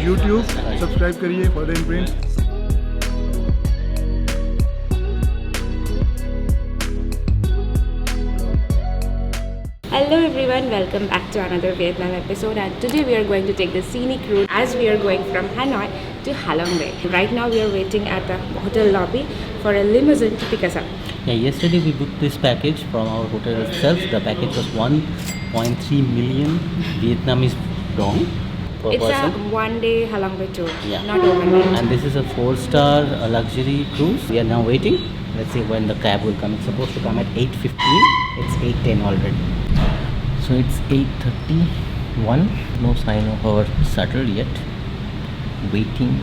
YouTube subscribe करिए for the imprint. Hello everyone, welcome back to another Vietnam episode, and today we are going to take the scenic route as we are going from Hanoi to Halong Bay. Right now we are waiting at the hotel lobby for a limousine to pick us up. Yeah, yesterday we booked this package from our hotel itself. The package was 1.3 million Vietnamese dong per It's person. a one-day Halong Bay tour, Yeah. not overnight. And this is a 4-star luxury cruise. We are now waiting. Let's see when the cab will come. It's supposed to come at 8:15. It's 8:10 already. So it's 8:31. No sign of our shuttle yet. Waiting.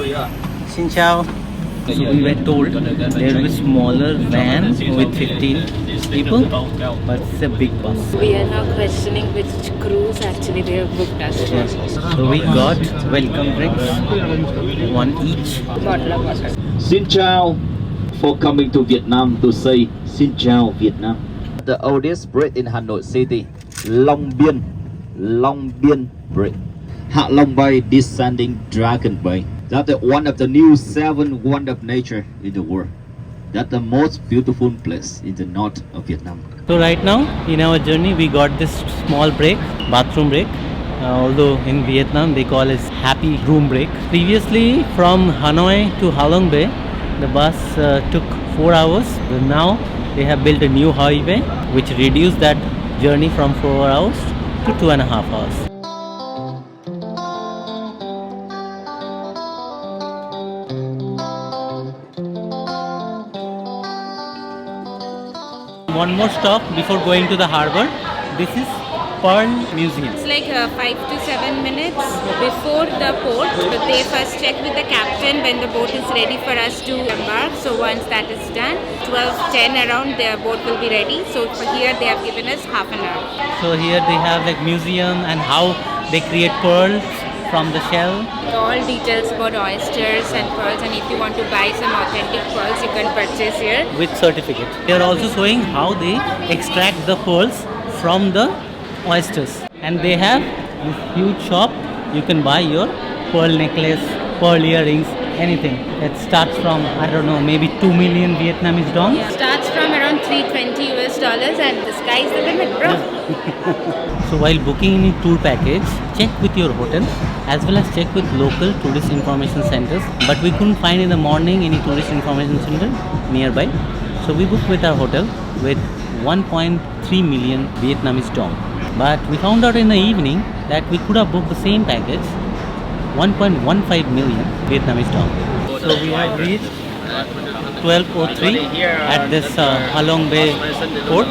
Oh yeah. Xin chao. So we were told there will be smaller van with 15 people, but it's a big bus. We are now questioning which cruise actually they have booked us for. So we got welcome drinks, one each. Bottle of water. Xin chao for coming to Vietnam to say Xin chao Vietnam. The oldest bridge in Hanoi City, Long Bien Bridge. Hạ Long Bay Descending Dragon Bay. That's one of the new 7 wonders of nature in the world. That's the most beautiful place in the north of Vietnam. So right now in our journey we got this small break, bathroom break. Although in Vietnam they call it happy room break. Previously from Hanoi to Halong Bay the bus took 4 hours. But now they have built a new highway which reduced that journey from 4 hours to 2.5 hours. One more stop before going to the harbour. This is Pearl Museum. It's like 5 to 7 minutes before the port, but they first check with the captain when the boat is ready for us to embark. So once that is done, 12:10 around, the boat will be ready. So for here they have given us half an hour. So here they have like museum and how they create pearls from the shell. All details about oysters and pearls, and if you want to buy some authentic pearls, you can purchase here. With certificate. They are also showing how they extract the pearls from the oysters. And they have this huge shop. You can buy your pearl necklace, pearl earrings, anything. It starts from, I don't know, maybe 2 million Vietnamese dong. Starts from around $320 US, and the sky is the limit, bro. So while booking any tour package, check with your hotel as well as check with local tourist information centers. But we couldn't find in the morning any tourist information center nearby. So we booked with our hotel with 1.3 million Vietnamese dong. But we found out in the evening that we could have booked the same package, 1.15 million Vietnamese dong. So we have reached 12:03 at this Halong Bay port.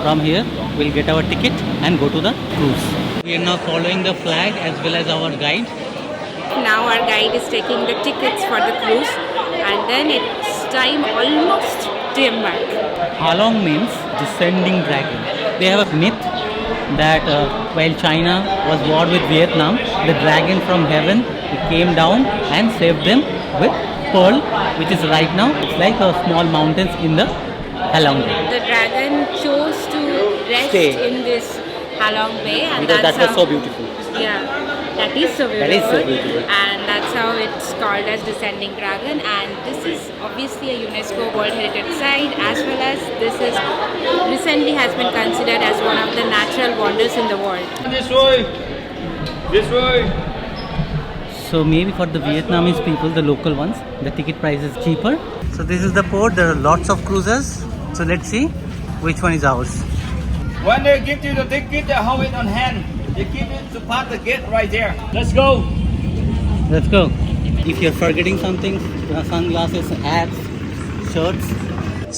From here, we'll get our ticket and go to the cruise. We are now following the flag as well as our guide. Now our guide is taking the tickets for the cruise, and then it's time almost to embark. Halong means descending dragon. They have a myth that while China was war with Vietnam, the dragon from heaven came down and saved them with pearl, which is right now it's like a small mountains in the Halong Bay. The dragon chose to rest Stay. in this Halong Bay, and Because that's that was how, so beautiful. Yeah, that is so beautiful. That is so beautiful. And that's how it's called as Descending Dragon. And this is obviously a UNESCO World Heritage Site, as well as this is recently has been considered as one of the natural wonders in the world. This way. This way. So maybe for the Vietnamese people, the local ones, the ticket price is cheaper. So this is the port. There are lots of cruises. So let's see which one is ours. When they give you the ticket, they hold it on hand. They give it to pass the gate right there. Let's go. Let's go. If you're forgetting something, sunglasses, hats, shirts.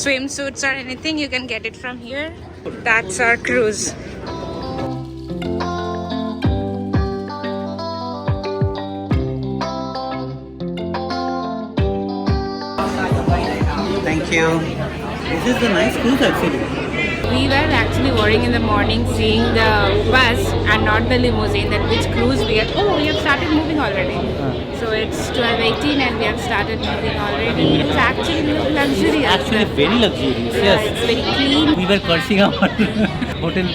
Swimsuits or anything, you can get it from here. That's our cruise. Thank you. This is a nice cruise actually. We were actually worrying in the morning seeing the bus and not the limousine, that which cruise we are. Oh, we have started moving already. So it's 12:18 and we have started moving already. It's actually luxurious. Actually very luxurious. Yeah, Yes. it's very clean. We were cursing our hotel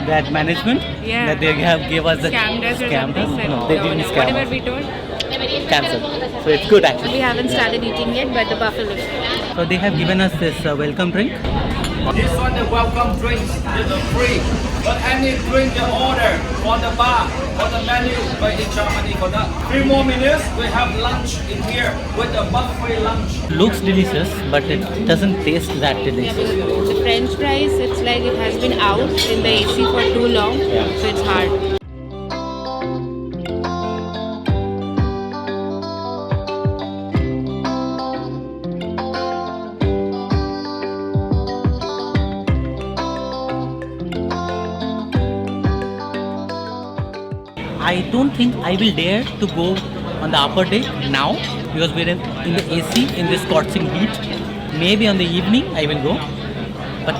that management Yeah. that they have gave us the Scammed us or scammed us. something. No, they No, didn't no. scam Whatever us. we told. Cancelled. So it's good actually. We haven't started eating yet, but the buffalo is good. So they have given us this welcome drink. This one, the welcome drinks, is free. But any drink you order on the bar, on the menu, but in Germany for that. 3 more minutes, we have lunch in here with the buffet lunch. Looks delicious, but it doesn't taste that delicious. The French fries, it's like it has been out in the AC for too long, so it's hard. I don't think I will dare to go on the upper deck now because we're in the AC in this scorching heat. Maybe on the evening I will go, but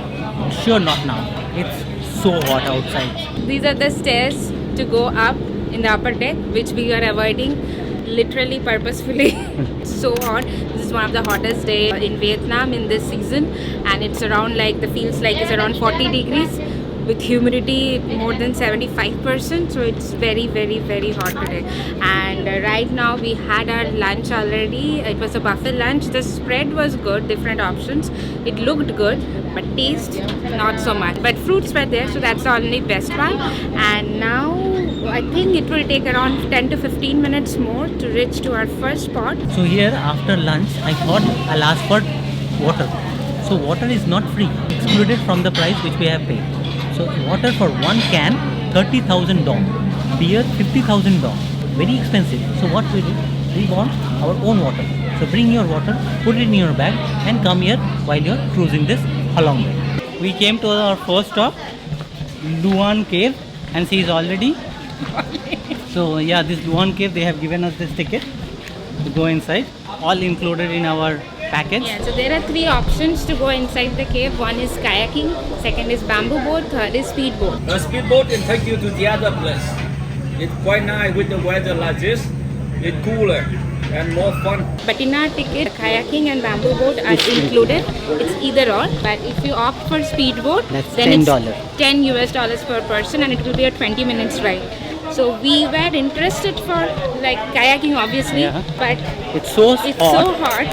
sure not now. It's so hot outside. These are the stairs to go up in the upper deck, which we are avoiding literally purposefully. So hot. This is one of the hottest days in Vietnam in this season, and it's around like the feels like it's around 40 degrees with humidity more than 75%, so it's very hot today. And right now we had our lunch already. It was a buffet lunch. The spread was good, different options. It looked good, but taste not so much. But fruits were there, so that's the only best one. And now I think it will take around 10 to 15 minutes more to reach to our first spot. So here after lunch I thought I'll ask for water. So water is not free, excluded from the price which we have paid. So water for one can 30,000 dong, beer 50,000 dong, very expensive. So what we do, we want our own water. So bring your water, put it in your bag and come here while you're cruising this Halong Bay. We came to our first stop, Luan Cave, and she is already. So yeah, this Luan Cave, they have given us this ticket to go inside, all included in our package. Yeah, so there are 3 options to go inside the cave. One is kayaking, second is bamboo boat, third is speedboat. The speedboat can take you to the other place. It's quite nice with the weather like this. It's cooler and more fun. But in our ticket, kayaking and bamboo boat are included. It's either or. But if you opt for speedboat, That's then $10. it's $10 per person, and it will be a 20 minutes ride. So we were interested for like kayaking, obviously, Yeah. but It's so it's hot so hot,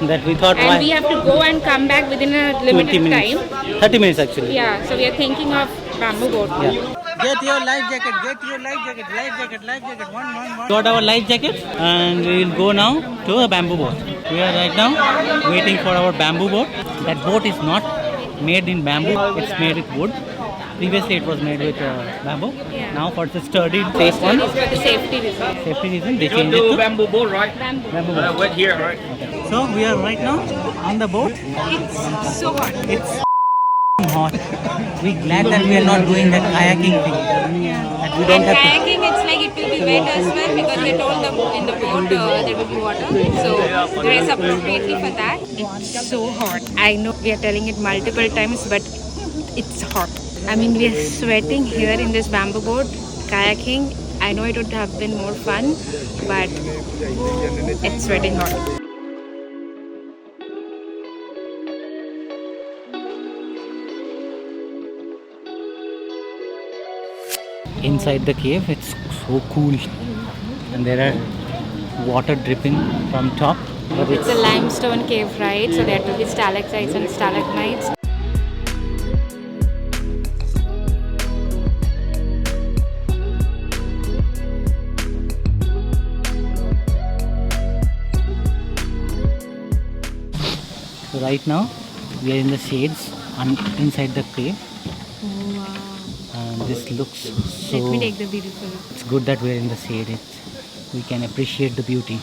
that we thought and why we have to go and come back within a 20 limited minutes, time. 30 minutes actually. Yeah, so we are thinking of bamboo boat. Yeah. Get your life jacket, get your life jacket, life jacket, life jacket, one. Got our life jacket and we will go now to a bamboo boat. We are right now waiting for our bamboo boat. That boat is not made in bamboo, it's made with wood. Previously it was made with bamboo. Yeah. Now for the sturdy safe one, It's for the safety reason. safety reason, they You changed it do to bamboo boat, right? Bamboo. bamboo boat. Wait here, right? So we are right now on the boat. It's so hot. It's hot. We're glad that we are not doing that kayaking thing. That we don't And have to. kayaking, it's like it will be wet as well because they told in the boat there will be water. So dress appropriately for that. It's so hot. I know we are telling it multiple times, but it's hot. I mean, we are sweating here in this bamboo boat, kayaking. I know it would have been more fun, but it's sweating hot. Inside the cave, it's so cool, and there are water dripping from top. But It's a limestone cave, right? So there will be stalactites and stalagmites. So right now we are in the shades inside the cave, and this looks so. Let me take the beautiful. It's good that we are in the shade. We can appreciate the beauty.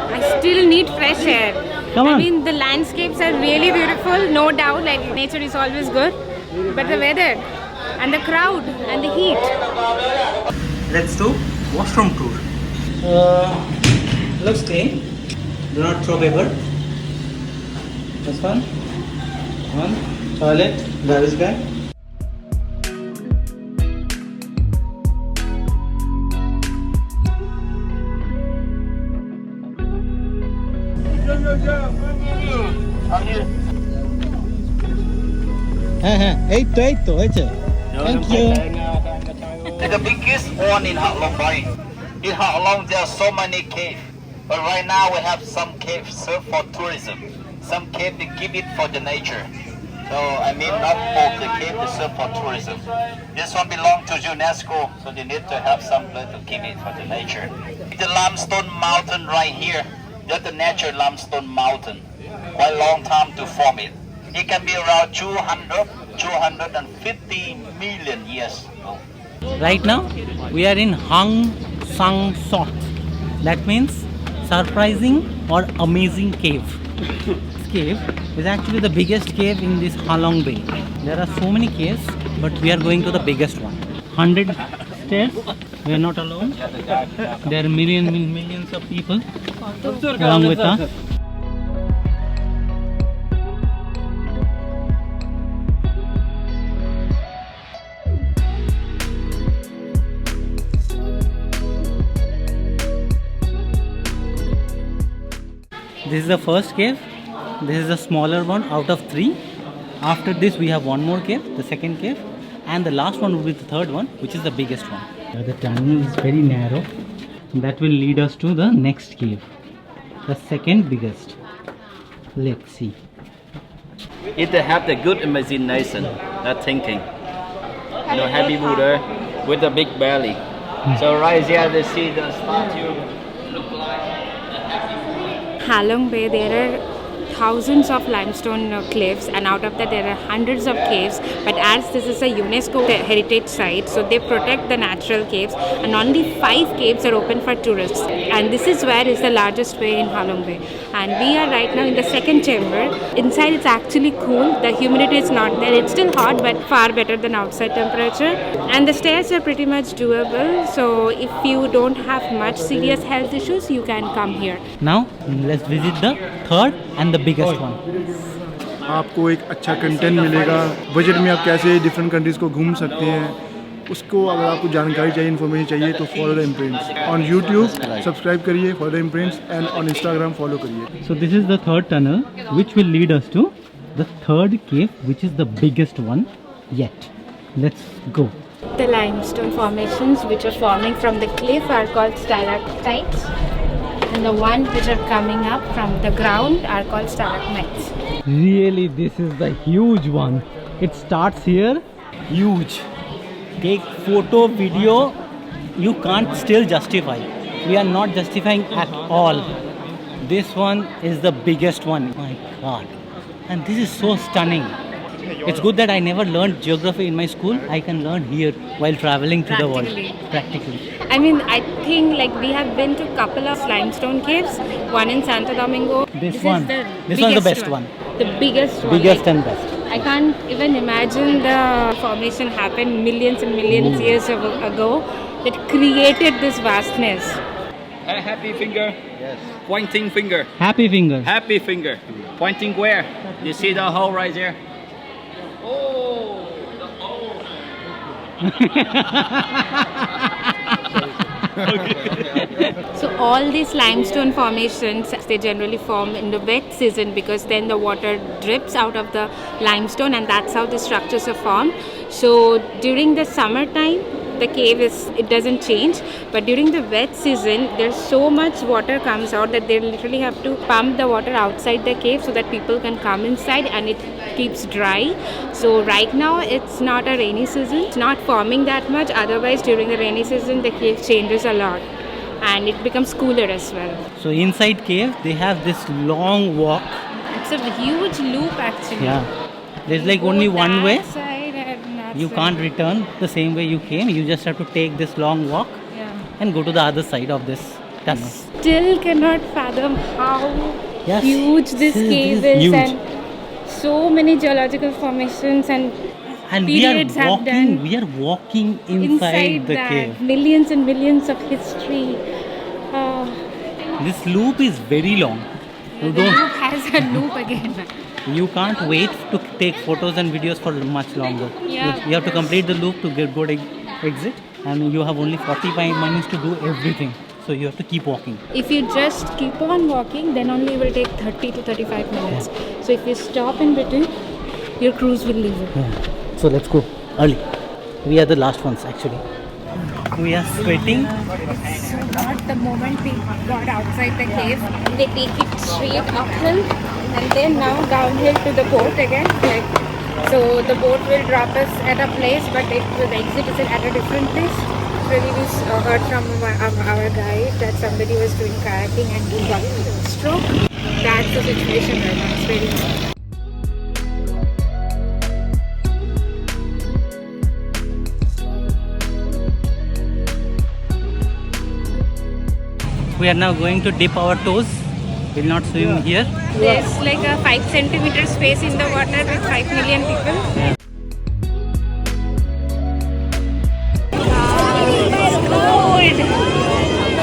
I still need fresh air. Come I on. mean, the landscapes are really beautiful, no doubt, like nature is always good. But the weather and the crowd and the heat. Let's do washroom tour. Looks clean. Do not throw paper. This one. Toilet. Garbage bag. Eito. Thank you. The biggest one in Ha Long Bay. In Ha Long, there are so many caves. But right now, we have some caves served for tourism. Some caves, they keep it for the nature. So, I mean, not all the caves they serve for tourism. This one belongs to UNESCO, so they need to have some place to keep it for the nature. The limestone mountain right here, that's the natural limestone mountain. Quite a long time to form it. It can be around 250 million years old. Right now, we are in Hang Sang Sot. That means surprising or amazing cave. This cave is actually the biggest cave in this Ha Long Bay. There are so many caves, but we are going to the biggest one. 100 stairs. We are not alone. There are millions of people along with us. This is the first cave. This is the smaller one out of 3. After this we have one more cave, the second cave, and the last one will be the third one, which is the biggest one. The tunnel is very narrow. That will lead us to the next cave, the second biggest. Let's see. It have the good imagination, that thinking. Happy Buddha with the big belly. So right here they see the statue look like the happy Buddha. Ha Long Bay, there are thousands of limestone cliffs, and out of that there are hundreds of caves, but as this is a UNESCO heritage site, so they protect the natural caves, and only 5 caves are open for tourists, and this is where is the largest bay in Ha Long Bay. And we are right now in the second chamber. Inside it's actually cool, the humidity is not there, it's still hot but far better than outside temperature, and the stairs are pretty much doable, so if you don't have much serious health issues you can come here. Now let's visit the third and the biggest one. आपको एक अच्छा content मिलेगा, budget में आप कैसे different countries को घूम सकते हैं, उसको अगर आपको जानकारी चाहिए, इन्फॉर्मेशन चाहिए तो follow the imprints on YouTube, subscribe करिए follow the imprints, and on Instagram follow करिए. So this is the third tunnel, which will lead us to the third cave, which is the biggest one yet. Let's go. The limestone formations which are forming from the cliff are called stalactites, and the ones which are coming up from the ground are called stalagmites. Really, this is the huge one. It starts here, huge. Take photo, video, you can't still justify. We are not justifying at all. This one is the biggest one. My God. And this is so stunning. It's good that I never learned geography in my school. I can learn here while traveling to the world. Practically. I mean, I think like we have been to a couple of limestone caves, one in Santo Domingo. This one's the best one. The biggest one. Biggest like, and best. I can't even imagine the formation happened millions and millions years ago that created this vastness. A happy finger. Yes. Pointing finger. Happy fingers. Happy finger. Pointing where? You see the hole right there? Oh, the hole. So all these limestone formations, they generally form in the wet season because then the water drips out of the limestone, and that's how the structures are formed. So during the summertime, the cave it doesn't change, but during the wet season there's so much water comes out that they literally have to pump the water outside the cave so that people can come inside and it keeps dry. So right now it's not a rainy season, it's not forming that much, otherwise during the rainy season the cave changes a lot and it becomes cooler as well. So inside cave they have this long walk. It's a huge loop actually. Yeah, there's like only one way. You Side. can't return the same way you came. You just have to take this long walk and go to the other side of this tunnel. Still cannot fathom how Yes, huge this cave is, huge. and so many geological formations and periods have done we are walking inside the that. cave. Millions and millions of history. This loop is very long. You The don't. loop has a loop again. You can't wait to take photos and videos for much longer. Yeah. You have to complete the loop to get good exit, and you have only 45 minutes to do everything. So you have to keep walking. If you just keep on walking, then only it will take 30 to 35 minutes. So if you stop in between, your cruise will leave you. Yeah. So let's go early. We are the last ones actually. We are sweating. So not the moment we got outside the cave, they take it straight uphill and then now downhill to the boat again. So the boat will drop us at a place, but the exit is at a different place. Really, we heard from our guide that somebody was doing kayaking and he got a stroke. That's the situation right now. It's very bad. We are now going to dip our toes. We'll not swim here. There's like a 5 centimeter space in the water with 5 million people.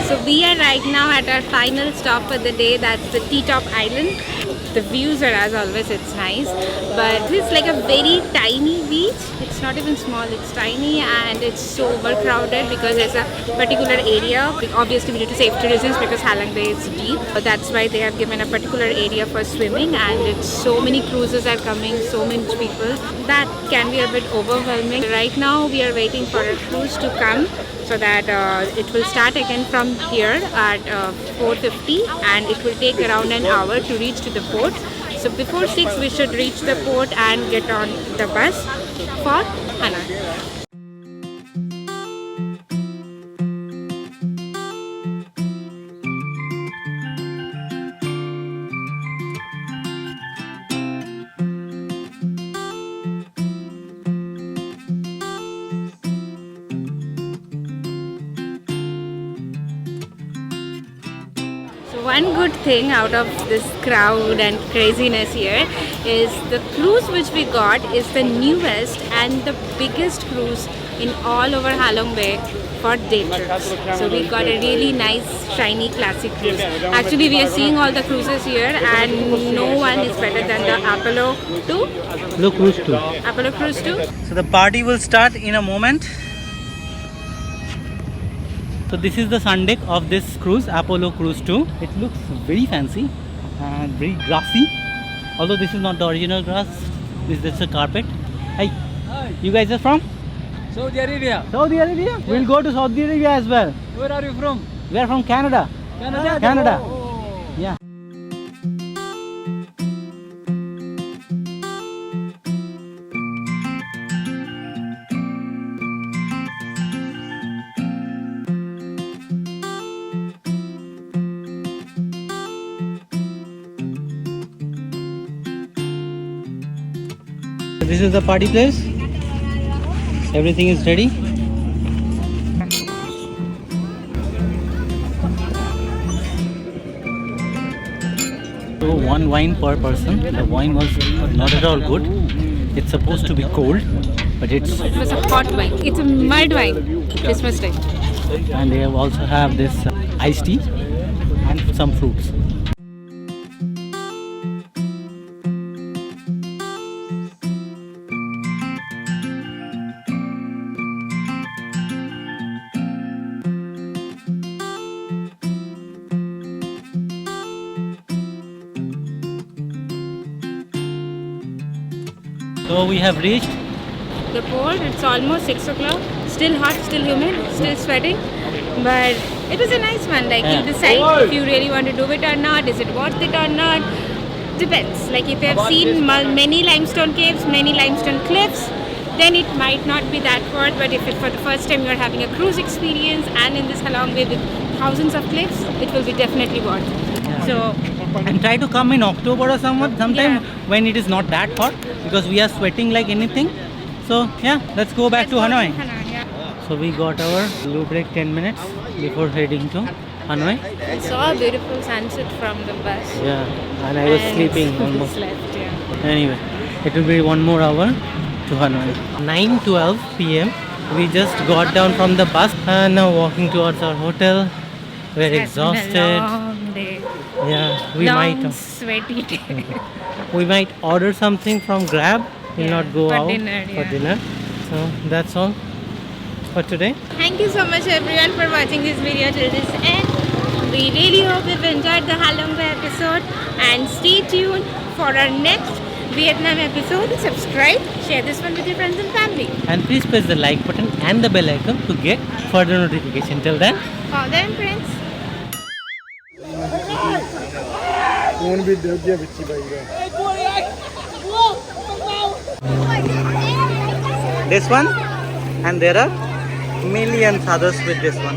So we are right now at our final stop for the day. That's the T-Top Island. The views are, as always, it's nice, but it's like a very tiny beach. It's not even small, it's tiny, and it's so overcrowded because there's a particular area. Obviously we need to safety reasons because Halong Bay is deep, but that's why they have given a particular area for swimming, and it's so many cruises are coming, so many people, that can be a bit overwhelming. Right now we are waiting for a cruise to come, so that it will start again from here at 4:50, and it will take around an hour to reach to the port. So before 6 we should reach the port and get on the bus for Hanoi. One good thing out of this crowd and craziness here is the cruise which we got is the newest and the biggest cruise in all over Halong Bay for day trips. So we got a really nice, shiny, classic cruise. Actually, we are seeing all the cruises here, and no one is better than the Apollo 2. Apollo Cruise 2. Apollo Cruise 2. So the party will start in a moment. So this is the sun deck of this cruise, Apollo Cruise 2. It looks very fancy and very grassy. Although this is not the original grass, this is just a carpet. Hey, you guys are from? Saudi Arabia. Saudi Arabia? We'll go to Saudi Arabia as well. Where are you from? We are from Canada. Canada. Canada. Oh. Yeah. This is the party place. Everything is ready. So one wine per person. The wine was not at all good. It's supposed to be cold, but It was a hot wine. It's a mud wine. Christmas time. and they also have this iced tea and some fruits. So we have reached. The port, it's almost 6 o'clock. Still hot, still humid, still sweating. But it was a nice one. Like Yeah. you decide if you really want to do it or not. Is it worth it or not? Depends. Like if you have seen many limestone caves, many limestone cliffs, then it might not be that worth. But if it, for the first time you are having a cruise experience and in this Halong Bay with thousands of cliffs, it will be definitely worth. So And try to come in October or sometime Yeah. when it is not that hot, because we are sweating like anything. So yeah, let's go back to Hanoi. Yeah. So we got our blue break 10 minutes before heading to Hanoi. I saw a beautiful sunset from the bus. Yeah, and I was And sleeping almost. slept, yeah. Anyway, it will be one more hour to Hanoi. 9:12 p.m. We just got down from the bus and now walking towards our hotel. We're It's been a exhausted. long day. Yeah, we long, might. sweaty day. We might order something from Grab. We'll Yeah, not go for out dinner, for yeah. dinner. So that's all for today. Thank you so much everyone for watching this video till this end. We really hope you've enjoyed the Halong Bay episode, and stay tuned for our next Vietnam episode. Subscribe, share this one with your friends and family. And please press the like button and the bell icon to get further notification. Till then, Follow the imprints. Phone भी दे दिया बच्ची भाई का This one, and there are millions others with this one.